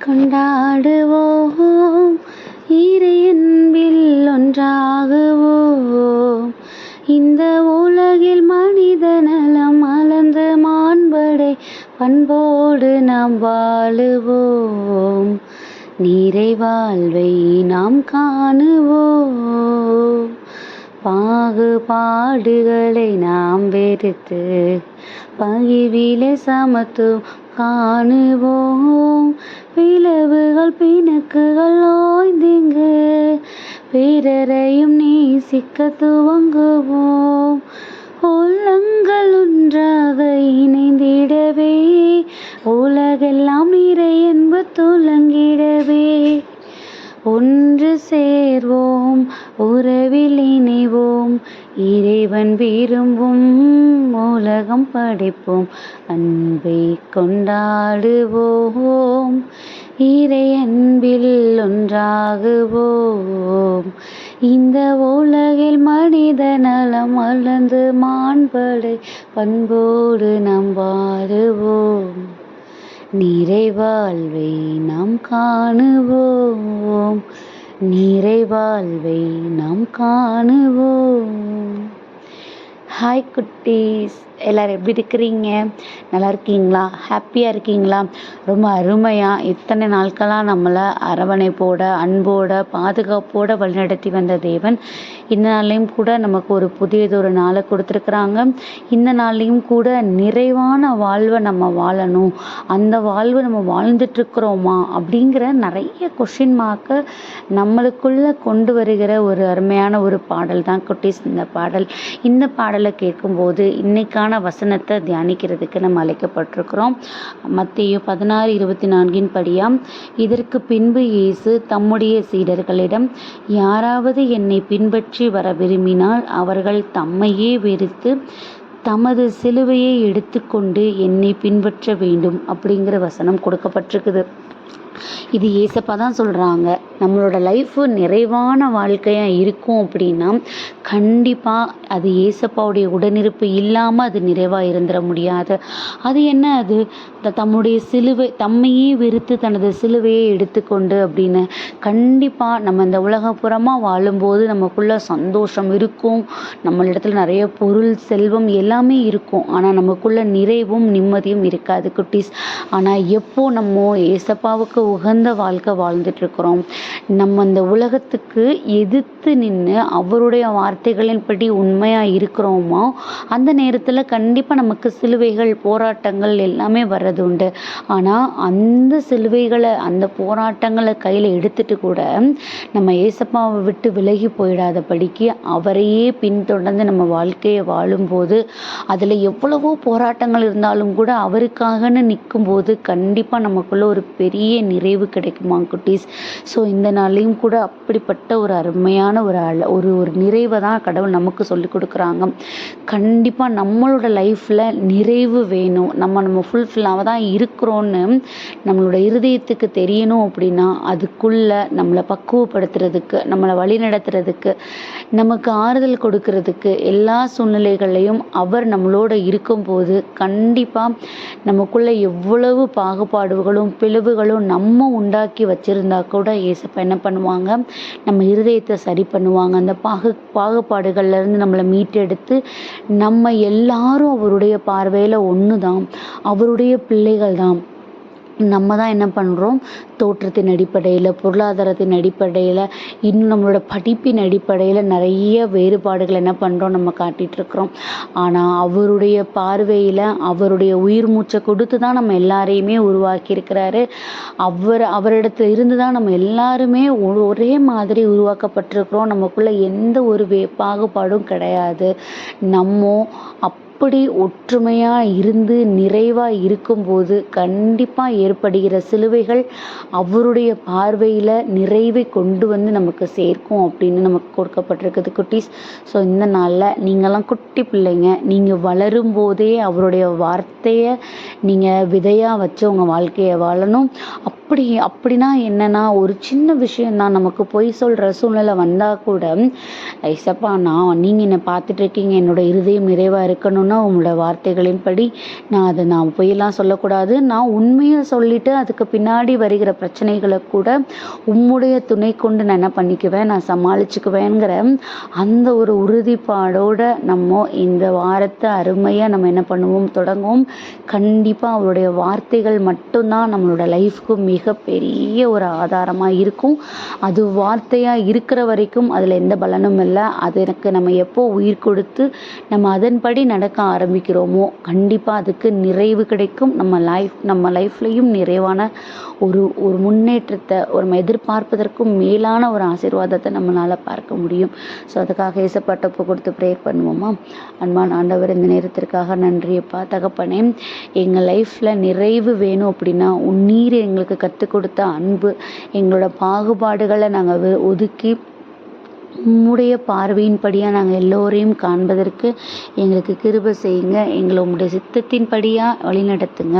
கொண்டாடுவோம், இறையன்பில் ஒன்றாகுவோம். இந்த உலகில் மனித நலம் மலர்ந்து மாண்படை பண்போடு நாம் வாழுவோம். நீரை வாழ்வை நாம் காணுவோம். பாகுபாடுகளை நாம் வெறுத்து பகிர்விலே சமத்துவம் காணுவோம். பிளவுகள் பிணக்குகள் ஓய்ந்திங்கு பிறரையும் நேசிக்க துவங்குவோம். உள்ளங்கள் ஒன்றாக இணைந்திடவே உலகெல்லாம் நிறை என்பு துலங்கிடவே ஒன்று சேர்வோம், உறவில் இணைவோம். இறைவன் விரும்பும் உலகம் படைப்போம், அன்பை கொண்டாடுவோம். இறை அன்பில் ஒன்றாகுவோம். இந்த உலகில் மனித நலம் வளர்ந்து மாண்படை பண்போடு நாம் வாழுவோம். நீரை வாழ்வை நாம் காணுவோம். நீரை வாழ்வை நாம் காணுவோம். ஹாய் குட்டீஸ், எல்லோரும் எப்படி இருக்கிறீங்க? நல்லா இருக்கீங்களா? ஹாப்பியாக இருக்கீங்களா? ரொம்ப அருமையாக இத்தனை நாட்களாக நம்மளை அரவணைப்போட அன்போட பாதுகாப்போடு வழிநடத்தி வந்த தேவன் இந்த நாள்லையும் கூட நமக்கு ஒரு புதியதொரு நாளை கொடுத்துருக்குறாங்க. இந்த நாள்லையும் கூட நிறைவான வாழ்வை நம்ம வாழணும், அந்த வாழ்வை நம்ம வாழ்ந்துட்டுருக்குறோமா அப்படிங்கிற நிறைய கொஷின் மார்க்கை நம்மளுக்குள்ளே கொண்டு வருகிற ஒரு அருமையான ஒரு பாடல் தான் குட்டீஸ் இந்த பாடலை கேட்கும்போது இன்னைக்கான வசனத்தை தியானிக்கிறதுக்கு நம்ம அழைக்கப்பட்டிருக்கிறோம். மத்தேயு 16:24 படியாம், இதற்கு பின்பு இயேசு தம்முடைய சீடர்களிடம், யாராவது என்னை பின்பற்றி வர விரும்பினால் அவர்கள் தம்மையே வெறுத்து தமது சிலுவையை எடுத்துக்கொண்டு என்னை பின்பற்ற வேண்டும் அப்படிங்கிற வசனம் கொடுக்கப்பட்டிருக்குது. இது ஏசப்பா தான் சொல்கிறாங்க. நம்மளோட லைஃபு நிறைவான வாழ்க்கையாக இருக்கும் அப்படின்னா கண்டிப்பாக அது ஏசப்பாவுடைய உடனிருப்பு இல்லாமல் அது நிறைவாக இருந்துட முடியாது. அது என்ன? அது தம்முடைய சிலுவை, தம்மையே வெறுத்து தனது சிலுவையை எடுத்துக்கொண்டு அப்படின்னு. கண்டிப்பாக நம்ம இந்த உலகப்புறமாக வாழும்போது நமக்குள்ள சந்தோஷம் இருக்கும், நம்மளிடத்துல நிறைய பொருள் செல்வம் எல்லாமே இருக்கும். ஆனால் நமக்குள்ள நிறைவும் நிம்மதியும் இருக்காது குட்டீஸ். ஆனால் எப்போ நம்ம ஏசப்பாவுக்கு உகந்த வாழ்க்கை வாழ்ந்துட்டுருக்குறோம், நம்ம அந்த உலகத்துக்கு எதிர்த்து நின்று அவருடைய வார்த்தைகளின்படி உண்மையாக இருக்கிறோமோ அந்த நேரத்தில் கண்டிப்பாக நமக்கு சிலுவைகள் போராட்டங்கள் எல்லாமே வர்றது உண்டு. ஆனால் அந்த சிலுவைகளை அந்த போராட்டங்களை கையில் எடுத்துட்டு கூட நம்ம ஏசப்பாவை விட்டு விலகி போயிடாதபடிக்கு அவரையே பின்தொடர்ந்து நம்ம வாழ்க்கையை வாழும்போது அதில் எவ்வளவோ போராட்டங்கள் இருந்தாலும் கூட அவருக்காகன்னு நிற்கும்போது கண்டிப்பாக நமக்குள்ள ஒரு பெரிய நிறைவு கிடைக்குமா குட்டீஸ். ஸோ இந்த நாளையும் கூட அப்படிப்பட்ட ஒரு அருமையான ஒரு நிறைவை தான் கடவுள் நமக்கு சொல்லி கொடுக்குறாங்க. கண்டிப்பாக நம்மளோட லைஃப்பில் நிறைவு வேணும், நம்ம ஃபுல்ஃபில்லாக தான் இருக்கிறோன்னு நம்மளோட இருதயத்துக்கு தெரியணும். அப்படின்னா அதுக்குள்ளே நம்மளை பக்குவப்படுத்துறதுக்கு, நம்மளை வழி நடத்துறதுக்கு, நமக்கு ஆறுதல் கொடுக்கறதுக்கு எல்லா சூழ்நிலைகளையும் அவர் நம்மளோட இருக்கும்போது கண்டிப்பாக நமக்குள்ளே எவ்வளவு பாகுபாடுகளும் பிளவுகளும் நம்ம உண்டாக்கி வச்சுருந்தா கூட ஏசப்பா என்ன பண்ணுவாங்க, நம்ம இருதயத்தை சரி பண்ணுவாங்க. அந்த பாகுபாடுகள்லேருந்து நம்மளை மீட்டெடுத்து நம்ம எல்லாரும் அவருடைய பார்வையில் ஒன்று தான், அவருடைய பிள்ளைகள் தான். நம்ம தான் என்ன பண்ணுறோம், தோற்றத்தின் அடிப்படையில், பொருளாதாரத்தின் அடிப்படையில், இன்னும் நம்மளோட படிப்பின் அடிப்படையில் நிறைய வேறுபாடுகள் என்ன பண்ணுறோம், நம்ம காட்டிகிட்ருக்குறோம். ஆனால் அவருடைய பார்வையில் அவருடைய உயிர் மூச்சை கொடுத்து தான் நம்ம எல்லாரையுமே உருவாக்கியிருக்கிறாரு. அவரிடத்துல இருந்து தான் நம்ம எல்லாருமே ஒரே மாதிரி உருவாக்கப்பட்டிருக்கிறோம். நமக்குள்ளே எந்த ஒரு பாகுபாடும் கிடையாது. நம்ம அப்படி ஒற்றுமையாக இருந்து நிறைவாக இருக்கும்போது கண்டிப்பாக ஏற்படுகிற சிலுவைகள் அவருடைய பார்வையில் நிறைவை கொண்டு வந்து நமக்கு சேர்க்கும் அப்படின்னு நமக்கு கொடுக்கப்பட்டிருக்குது குட்டீஸ். ஸோ இந்த நாளில் நீங்கள்லாம் குட்டி பிள்ளைங்க, நீங்கள் வளரும் போதே அவருடைய வார்த்தையை நீங்கள் விதையாக வச்சு உங்கள் வாழ்க்கையை வாழணும். அப்படின்னா என்னன்னா, ஒரு சின்ன விஷயம் தான் நமக்கு பொய் சொல்ற சூழ்நிலை வந்தா கூட, "ஏசப்பா நீங்க என்ன பார்த்துட்டு இருக்கீங்க. என்னோட இருதயம் நிறைவா இருக்கணும்னா, உங்களோட வார்த்தைகளின்படி நான் பொய்யெல்லாம் சொல்லக்கூடாது. நான் உண்மைய சொல்லிட்டு அதுக்கு பின்னாடி வருகிற பிரச்சனைகள கூட உம்முடைய துணை கொண்டு நான் என்ன பண்ணிக்குவேன், நான் சமாளிச்சுக்குவேங்கிற அந்த ஒரு உறுதிப்பாடோட இந்த வாரத்த அருமையா நம்ம என்ன பண்ணுவோம், தொடங்குவோம். கண்டிப்பா அவருடைய வார்த்தைகள் மட்டும்தான் நம்மளோட லைஃப்க்கு மிகப்பெரிய ஒரு ஆதாரமா இருக்கும். அது வார்த்தையா இருக்கிற வரைக்கும் அதில் எந்த பலனும் இல்லை. அது எனக்கு நம்ம எப்போ உயிர் கொடுத்து நம்ம அதன்படி நடக்க ஆரம்பிக்கிறோமோ கண்டிப்பாக அதுக்கு நிறைவு கிடைக்கும். நம்ம லைஃப்லையும் நிறைவான ஒரு ஒரு முன்னேற்றத்தை நம்ம எதிர்பார்ப்பதற்கும் மேலான ஒரு ஆசீர்வாதத்தை நம்மளால் பார்க்க முடியும். ஸோ அதுக்காக ஏசப்பாட்ட ஒப்பு கொடுத்து ப்ரேயர் பண்ணுவோமா? அன்பான ஆண்டவர், இந்த நேரத்திற்காக நன்றியப்பா தகப்பனே. எங்கள் லைஃப்பில் நிறைவு வேணும் அப்படின்னா நீர் எங்களுக்கு கற்றுக் கொடுத்த அன்பு, எங்களோட பாகுபாடுகளை நாங்கள் ஒதுக்கி உம்முடைய பார்வையின்படியாக நாங்கள் எல்லோரையும் காண்பதற்கு எங்களுக்கு கிருபை செய்யுங்க. எங்களை உம்முடைய சித்தத்தின்படியாக வழிநடத்துங்க.